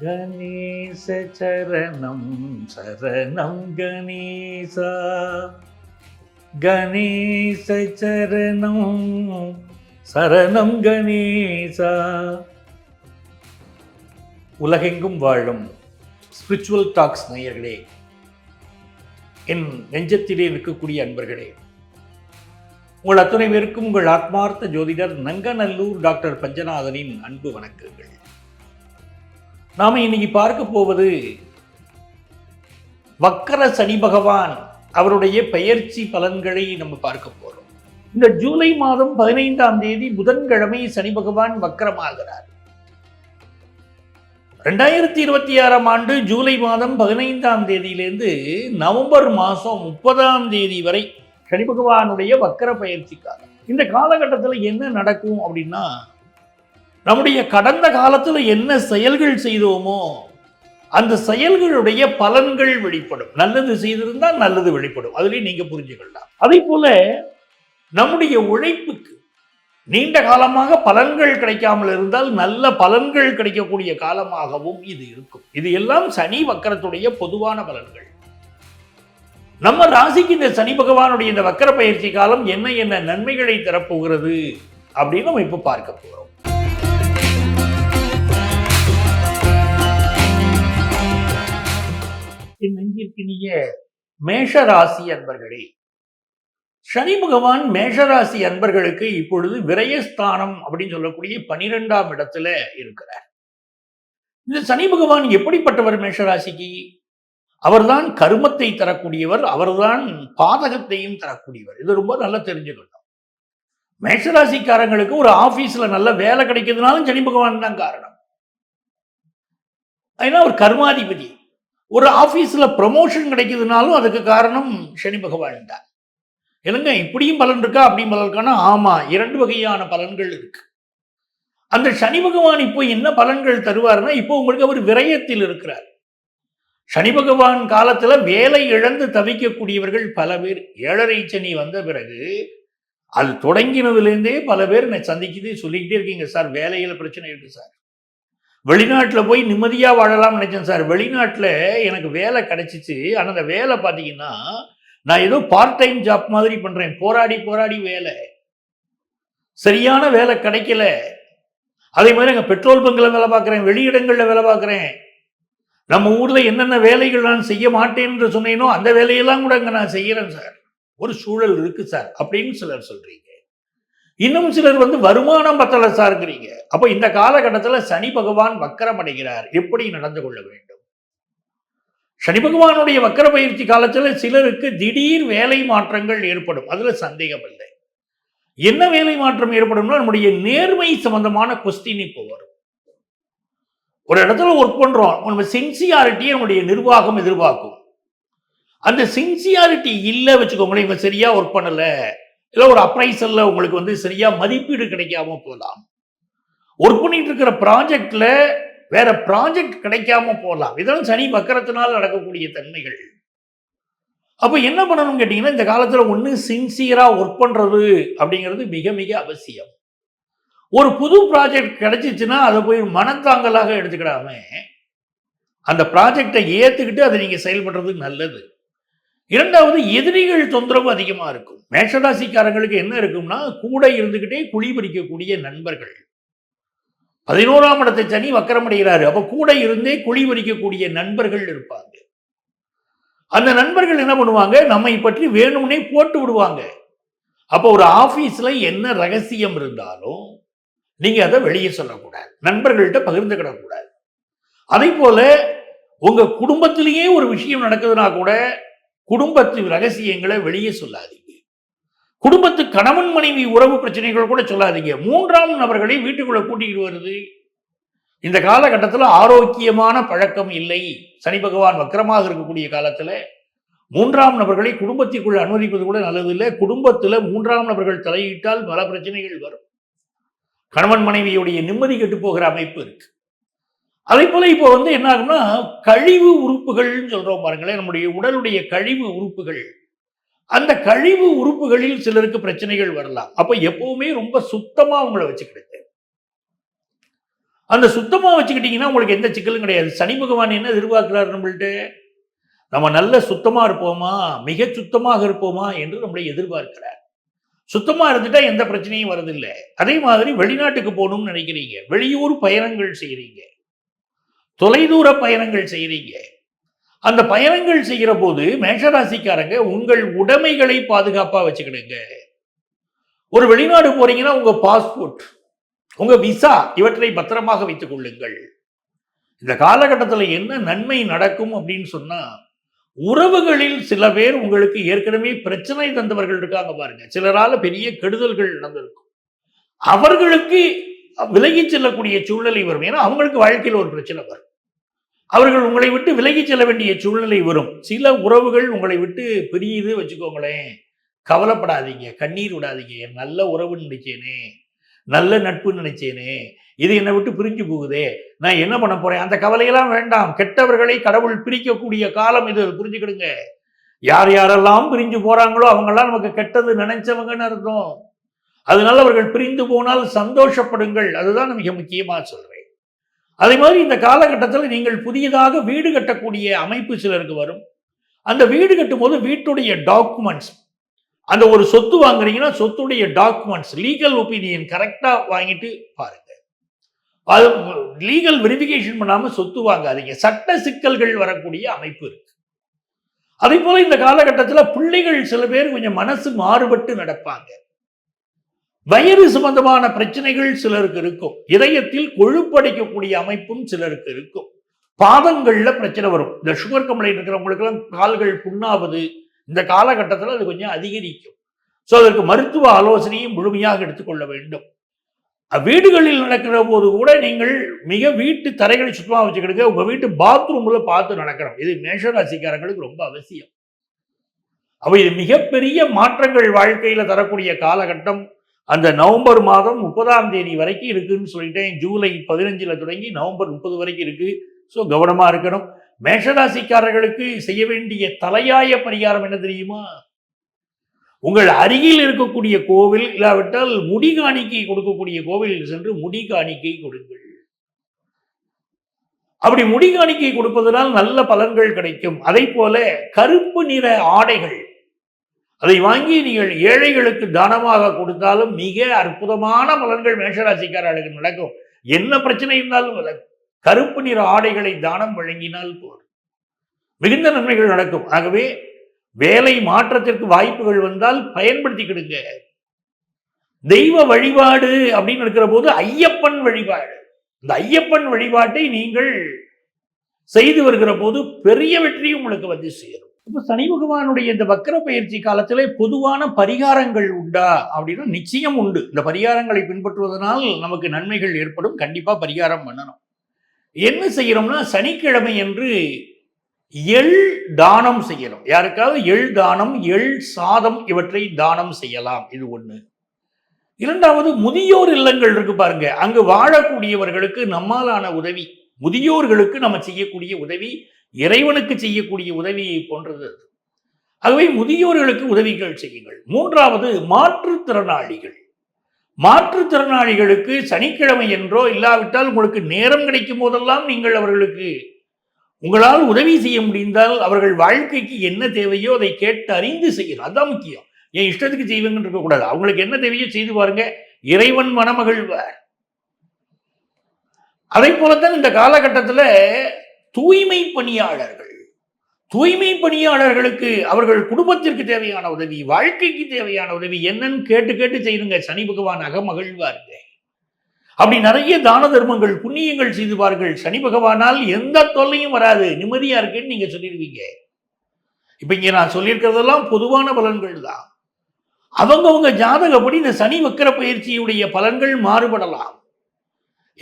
கணேச சரணம் சரணம் கணேசா, கணேச சரணம் சரணம் கணேசா. உலகெங்கும் வாழும் ஸ்பிரிச்சுவல் டாக்ஸ் நேயர்களே, என் நெஞ்சத்திலே இருக்கக்கூடிய அன்பர்களே, உங்கள் அத்தனை பேருக்கும் உங்கள் ஆத்மார்த்த ஜோதிடர் நங்கநல்லூர் டாக்டர் பஞ்சநாதனின் அன்பு வணக்கங்கள். நாம இன்னைக்கு பார்க்க போவது வக்கர சனி பகவான் அவருடைய பெயர்ச்சி பலன்களை நம்ம பார்க்க போறோம். இந்த ஜூலை மாதம் 15ஆம் தேதி புதன்கிழமை சனி பகவான் வக்கரமாகிறார். 2026ஆம் ஆண்டு ஜூலை மாதம் 15ஆம் தேதியிலிருந்து நவம்பர் மாதம் 30ஆம் தேதி வரை சனி பகவானுடைய வக்கர பயிற்சி காலம். இந்த காலகட்டத்தில் என்ன நடக்கும் அப்படின்னா, நம்முடைய கடந்த காலத்தில் என்ன செயல்கள் செய்தோமோ அந்த செயல்களுடைய பலன்கள் வெளிப்படும். நல்லது செய்திருந்தால் நல்லது வெளிப்படும், அதுலேயும் நீங்க புரிஞ்சுக்கலாம். அதே போல நம்முடைய உழைப்புக்கு நீண்ட காலமாக பலன்கள் கிடைக்காமல் இருந்தால் நல்ல பலன்கள் கிடைக்கக்கூடிய காலமாகவும் இது இருக்கும். இது எல்லாம் சனி வக்கரத்துடைய பொதுவான பலன்கள். நம்ம ராசிக்கு இந்த சனி பகவானுடைய இந்த வக்கர பயிற்சி காலம் என்ன என்ன நன்மைகளை தரப்போகிறது அப்படின்னு நம்ம இப்ப பார்க்க போறோம். நெஞ்சிற்கினிய மேஷராசி அன்பர்களே, சனி பகவான் மேஷராசி அன்பர்களுக்கு இப்பொழுது விரயஸ்தானம் அப்படின்னு சொல்லக்கூடிய 12ஆம் இடத்துல இருக்கிறார். இந்த சனி பகவான் எப்படிப்பட்டவர்? மேஷராசிக்கு அவர்தான் கருமத்தை தரக்கூடியவர், அவர்தான் பாதகத்தையும் தரக்கூடியவர். இது ரொம்ப நல்லா தெரிஞ்சுக்கணும். மேஷராசிக்காரங்களுக்கு ஒரு ஆபீஸ்ல நல்ல வேலை கிடைக்கிறதுனாலும் சனி பகவான் தான் காரணம். ஏன்னா ஒரு கர்மாதிபதி. ஒரு ஆபீஸ்ல ப்ரமோஷன் கிடைக்குதுனாலும் அதுக்கு காரணம் சனி பகவான் தான். இல்லைங்க இப்படியும் பலன் இருக்கா அப்படியும் பலன் இருக்கானா? ஆமா, 2 வகையான பலன்கள் இருக்கு. அந்த சனி பகவான் இப்போ என்ன பலன்கள் தருவார்னா, இப்போ உங்களுக்கு அவர் விரயத்தில் இருக்கிறார். சனி பகவான் காலத்துல வேலை இழந்து தவிக்கக்கூடியவர்கள் பல பேர். 7.5 சனி வந்த பிறகு அது தொடங்கினதுலேருந்தே பல பேர் நான் சந்திக்கிட்டே சொல்லிக்கிட்டே இருக்கீங்க, சார் வேலையில பிரச்சனை இருக்கு சார், வெளிநாட்டில் போய் நிம்மதியாக வாழலாம்னு நினைச்சேன் சார், வெளிநாட்டில் எனக்கு வேலை கிடைச்சிச்சு, ஆனால் அந்த வேலை பார்த்தீங்கன்னா நான் ஏதோ பார்ட் டைம் ஜாப் மாதிரி பண்ணுறேன், போராடி வேலை, சரியான வேலை கிடைக்கல. அதே மாதிரி அங்கே பெட்ரோல் பங்கில் வேலை பார்க்குறேன், வெளியிடங்களில் வேலை பார்க்குறேன், நம்ம ஊரில் என்னென்ன வேலைகள் நான் செய்ய மாட்டேன் என்று சொன்னேனோ அந்த வேலையெல்லாம் கூட அங்கே நான் செய்கிறேன் சார், ஒரு சூழல் இருக்குது சார் அப்படின்னு சிலர் சொல்கிறீங்க. இன்னும் சிலர் வருமானம் பத்தல சார்ங்கிறீங்க. அப்போ இந்த காலகட்டத்தில் சனி பகவான் வக்கரம் அடைகிறார். எப்படி நடந்து கொள்ள வேண்டும்? சனி பகவானுடைய வக்கர பயிற்சி காலத்தில் சிலருக்கு திடீர் வேலை மாற்றங்கள் ஏற்படும், அதுல சந்தேகம் இல்லை. என்ன வேலை மாற்றம் ஏற்படும்னா, நம்முடைய நேர்மை சம்பந்தமான கொஸ்டின் இப்போ வரும். ஒரு இடத்துல ஒர்க் பண்றோம், நம்ம சின்சியாரிட்டியை நம்முடைய நிர்வாகம் எதிர்பார்க்கும். அந்த சின்சியாரிட்டி இல்லை வச்சுக்கோங்களேன், இவங்க சரியா ஒர்க் பண்ணல, இல்லை ஒரு அப்ரைசல்ல உங்களுக்கு சரியா மதிப்பீடு கிடைக்காம போகலாம். ஒர்க் பண்ணிட்டு இருக்கிற ப்ராஜெக்ட்ல வேற ப்ராஜெக்ட் கிடைக்காம போகலாம். இதெல்லாம் சனி வக்கரத்தினால் நடக்கக்கூடிய தன்மைகள். அப்ப என்ன பண்ணணும் கேட்டீங்கன்னா, இந்த காலத்துல ஒண்ணு சின்சியரா ஒர்க் பண்றது அப்படிங்கிறது மிக மிக அவசியம். ஒரு புது ப்ராஜெக்ட் கிடைச்சிச்சுன்னா அதை போய் மனத்தாங்கலாக எடுத்துக்கிடாம அந்த ப்ராஜெக்டை ஏத்துக்கிட்டு அதை நீங்க செயல்படுறது நல்லது. இரண்டாவது, எதிரிகள் தொந்தரவு அதிகமா இருக்கும். மேஷராசிக்காரங்களுக்கு என்ன இருக்கும்னா, கூட இருந்துகிட்டே குழி பறிக்கக்கூடிய நண்பர்கள். 11ஆம் இடத்தை சனி வக்கரமடைகிறாரு. அப்ப கூட இருந்தே குழி பறிக்கக்கூடிய நண்பர்கள் இருப்பாங்க. அந்த நண்பர்கள் என்ன பண்ணுவாங்க, நம்மை பற்றி வேணும்னே போட்டு விடுவாங்க. அப்ப ஒரு ஆபீஸ்ல என்ன ரகசியம் இருந்தாலும் நீங்க அதை வெளியே சொல்லக்கூடாது, நண்பர்கள்ட்ட பகிர்ந்துக்கிடக்கூடாது. அதே போல உங்க குடும்பத்திலேயே ஒரு விஷயம் நடக்குதுன்னா கூட குடும்பத்து ரகசியங்களை வெளியே சொல்லாதீங்க. குடும்பத்து கணவன் மனைவி உறவு பிரச்சனைகள் கூட சொல்லாதீங்க. 3ஆம் நபர்களை வீட்டுக்குள்ள கூட்டிட்டு வருது இந்த காலகட்டத்தில் ஆரோக்கியமான பழக்கம் இல்லை. சனி பகவான் வக்கரமாக இருக்கக்கூடிய காலத்துல 3ஆம் நபர்களை குடும்பத்திற்குள் அனுமதிப்பது கூட நல்லது இல்லை. குடும்பத்துல 3ஆம் நபர்கள் தலையிட்டால் பல பிரச்சனைகள் வரும். கணவன் மனைவியுடைய நிம்மதி கெட்டு போகிற அமைப்பு இருக்கு. அதே போல இப்போ என்ன ஆகும்னா, கழிவு உறுப்புகள் சொல்றோம் பாருங்களேன், நம்முடைய உடலுடைய கழிவு உறுப்புகள், அந்த கழிவு உறுப்புகளில் சிலருக்கு பிரச்சனைகள் வரலாம். அப்ப எப்பவுமே ரொம்ப சுத்தமா உங்களை வச்சுக்கிடுங்க. அந்த சுத்தமா வச்சுக்கிட்டீங்கன்னா உங்களுக்கு எந்த சிக்கலும் கிடையாது. சனி பகவான் என்ன எதிர்பார்க்கிறார் நம்மள்ட்ட? நம்ம நல்ல சுத்தமா இருப்போமா, மிக சுத்தமாக இருப்போமா என்று நம்மளை எதிர்பார்க்கிறார். சுத்தமா இருந்துட்டா எந்த பிரச்சனையும் வரதில்லை. அதே மாதிரி வெளிநாட்டுக்கு போகணும்னு நினைக்கிறீங்க, வெளியூர் பயணங்கள் செய்றீங்க, தொலைதூர பயணங்கள் செய்றீங்க. அந்த பயணங்கள் செய்கிற போது மேஷராசிக்காரங்க உங்கள் உடைமைகளை பாதுகாப்பா வச்சுக்கிடுங்க. ஒரு வெளிநாடு போறீங்கன்னா உங்க பாஸ்போர்ட், உங்க விசா இவற்றை பத்திரமாக வைத்துக் கொள்ளுங்கள். இந்த காலகட்டத்தில் என்ன நன்மை நடக்கும் அப்படின்னு சொன்னா, உறவுகளில் சில பேர் உங்களுக்கு ஏற்கனவே பிரச்சனை தந்தவர்கள் இருக்காங்க பாருங்க. சிலரால பெரிய கெடுதல்கள் நடந்திருக்கும். அவர்களுக்கு விலகி செல்லக்கூடிய சூழ்நிலை வரும். ஏன்னா அவங்களுக்கு வாழ்க்கையில் ஒரு பிரச்சனை வரும். அவர்கள் உங்களை விட்டு விலகி செல்ல வேண்டிய சூழ்நிலை வரும். சில உறவுகள் உங்களை விட்டு பிரியுது வச்சுக்கோங்களேன். கவலைப்படாதீங்க, கண்ணீர் விடாதீங்க. என் நல்ல உறவுன்னு நினைச்சேனே, நல்ல நட்புன்னு நினைச்சேனே, இது என்னை விட்டு பிரிஞ்சு போகுதே, நான் என்ன பண்ண போறேன்? அந்த கவலையெல்லாம் வேண்டாம். கெட்டவர்களை கடவுள் பிரிக்கக்கூடிய காலம் இது, புரிஞ்சுக்கிடுங்க. யார் யாரெல்லாம் பிரிஞ்சு போறாங்களோ அவங்கெல்லாம் நமக்கு கெட்டது நினைச்சவங்கன்னு அர்த்தம். அதனால அவர்கள் பிரிந்து போனால் சந்தோஷப்படுங்கள். அதுதான் மிக முக்கியமா சொல்றேன். அதே மாதிரி இந்த காலகட்டத்தில் நீங்கள் புதியதாக வீடு கட்டக்கூடிய அமைப்பு சிலருக்கு வரும். அந்த வீடு கட்டும் போது வீட்டுடைய டாக்குமெண்ட்ஸ், அந்த ஒரு சொத்து வாங்குறீங்கன்னா சொத்துடைய டாக்குமெண்ட்ஸ், லீகல் ஒப்பீனியன் கரெக்டா வாங்கிட்டு பாருங்க. அது லீகல் வெரிஃபிகேஷன் பண்ணாம சொத்து வாங்காதீங்க. சட்ட சிக்கல்கள் வரக்கூடிய அமைப்பு இருக்கு. அதே போல இந்த காலகட்டத்தில் பிள்ளைகள் சில பேர் கொஞ்சம் மனசு மாறுபட்டு நடப்பாங்க. வயிறு சம்பந்தமான பிரச்சனைகள் சிலருக்கு இருக்கும். இதயத்தில் கொழுப்படைக்கக்கூடிய அமைப்பும் சிலருக்கு இருக்கும். பாதங்கள்ல பிரச்சனை வரும். இந்த சுகர் கம்ப்ளைண்ட் இருக்கிறவங்களுக்கு எல்லாம் கால்கள் புண்ணாவது இந்த காலகட்டத்தில் அது கொஞ்சம் அதிகரிக்கும். ஸோ அதற்கு மருத்துவ ஆலோசனையும் முழுமையாக எடுத்துக்கொள்ள வேண்டும். வீடுகளில் நடக்கிற போது கூட நீங்கள் மிக வீட்டு தரைகளை சுத்தமாக வச்சுக்கிடுங்க. உங்க வீட்டு பாத்ரூம்ல பார்த்து நடக்கணும். இது மேஷராசிக்காரங்களுக்கு ரொம்ப அவசியம். அப்ப இது மிகப்பெரிய மாற்றங்கள் வாழ்க்கையில தரக்கூடிய காலகட்டம். அந்த நவம்பர் மாதம் 30ஆம் தேதி வரைக்கும் இருக்குன்னு சொல்லிட்டேன். ஜூலை 15 தொடங்கி நவம்பர் 30 வரைக்கும் இருக்கு. ஸோ கவனமா இருக்கணும். மேஷராசிக்காரர்களுக்கு செய்ய வேண்டிய தலையாய பரிகாரம் என்ன தெரியுமா? உங்கள் அருகில் இருக்கக்கூடிய கோவில், இல்லாவிட்டால் முடி காணிக்கை கொடுக்கக்கூடிய கோவிலில் சென்று முடி காணிக்கை கொடுங்கள். அப்படி முடி காணிக்கை கொடுப்பதனால் நல்ல பலன்கள் கிடைக்கும். அதை போல கருப்பு நிற ஆடைகள், அதை வாங்கி நீங்கள் ஏழைகளுக்கு தானமாக கொடுத்தாலும் மிக அற்புதமான பலன்கள் மேஷராசிக்காரர்களுக்கு நடக்கும். என்ன பிரச்சனை இருந்தாலும் கருப்பு நிற ஆடைகளை தானம் வழங்கினால் போதும், மிகுந்த நன்மைகள் நடக்கும். ஆகவே வேலை மாற்றத்திற்கு வாய்ப்புகள் வந்தால் பயன்படுத்திக்கிடுங்க. தெய்வ வழிபாடு அப்படின்னு இருக்கிற போது ஐயப்பன் வழிபாடு, இந்த ஐயப்பன் வழிபாட்டை நீங்கள் செய்து வருகிற போது பெரிய வெற்றி உங்களுக்கு வந்து சேரும். இப்ப சனி பகவானுடைய இந்த வக்கர பயிற்சி காலத்திலே பொதுவான பரிகாரங்கள் உண்டா அப்படின்னா நிச்சயம் உண்டு. இந்த பரிகாரங்களை பின்பற்றுவதனால் நமக்கு நன்மைகள் ஏற்படும். கண்டிப்பா பரிகாரம் பண்ணணும். என்ன செய்யறோம்னா சனிக்கிழமை என்று எள் தானம் செய்யணும். யாருக்காவது எள் தானம், எள் சாதம் இவற்றை தானம் செய்யலாம். இது ஒண்ணு. இரண்டாவது, முதியோர் இல்லங்கள் இருக்கு பாருங்க, அங்கு வாழக்கூடியவர்களுக்கு நம்மாலான உதவி, முதியோர்களுக்கு நம்ம செய்யக்கூடிய உதவி இறைவனுக்கு செய்யக்கூடிய உதவியை போன்றது. ஆகவே முதியோர்களுக்கு உதவிகள் செய்யுங்கள். மூன்றாவது, மாற்றுத்திறனாளிகள், மாற்றுத்திறனாளிகளுக்கு சனிக்கிழமை என்றோ இல்லாவிட்டால் உங்களுக்கு நேரம் கிடைக்கும் போதெல்லாம் நீங்கள் அவர்களுக்கு உங்களால் உதவி செய்ய முடிந்தால் அவர்கள் வாழ்க்கைக்கு என்ன தேவையோ அதை கேட்டு அறிந்து செய்யணும். அதுதான் முக்கியம். என் இஷ்டத்துக்கு செய்வீங்கன்னு இருக்கக்கூடாது. அவங்களுக்கு என்ன தேவையோ செய்து பாருங்க, இறைவன் மனமகிழ்வார். அதை போலத்தான் இந்த காலகட்டத்தில் தூய்மை பணியாளர்கள், தூய்மை பணியாளர்களுக்கு அவர்கள் குடும்பத்திற்கு தேவையான உதவி, வாழ்க்கைக்கு தேவையான உதவி என்னன்னு கேட்டு கேட்டு செய்யுங்க. சனி பகவான் அகமகிழ்வாருங்க. அப்படி நிறைய தான தர்மங்கள் புண்ணியங்கள் செய்து பாருங்கள். சனி பகவானால் எந்த தொல்லையும் வராது, நிம்மதியா இருக்குன்னு நீங்க சொல்லிடுவீங்க. இப்ப இங்க நான் சொல்லியிருக்கிறதெல்லாம் பொதுவான பலன்கள் தான். அவங்கவுங்க ஜாதகப்படி இந்த சனி வக்கர பயிற்சியுடைய பலன்கள் மாறுபடலாம்.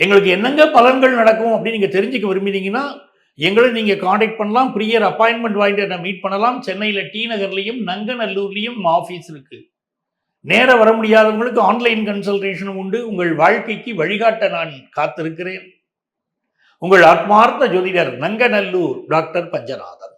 எங்களுக்கு என்னங்க பலன்கள் நடக்கும் அப்படின்னு நீங்க தெரிஞ்சுக்க விரும்பினீங்கன்னா எங்களை நீங்க காண்டாக்ட் பண்ணலாம். ப்ரியர் அப்பாயின்மெண்ட் வாங்கிட்டு மீட் பண்ணலாம். சென்னையில டி நகர்லையும் நங்கநல்லூர்லையும் ஆஃபீஸ் இருக்கு. நேர வர முடியாதவங்களுக்கு ஆன்லைன் கன்சல்டேஷனும் உண்டு. உங்கள் வாழ்க்கைக்கு வழிகாட்ட நான் காத்திருக்கிறேன். உங்கள் ஆத்மார்த்த ஜோதிடர் நங்கநல்லூர் டாக்டர் பஞ்சநாதன்.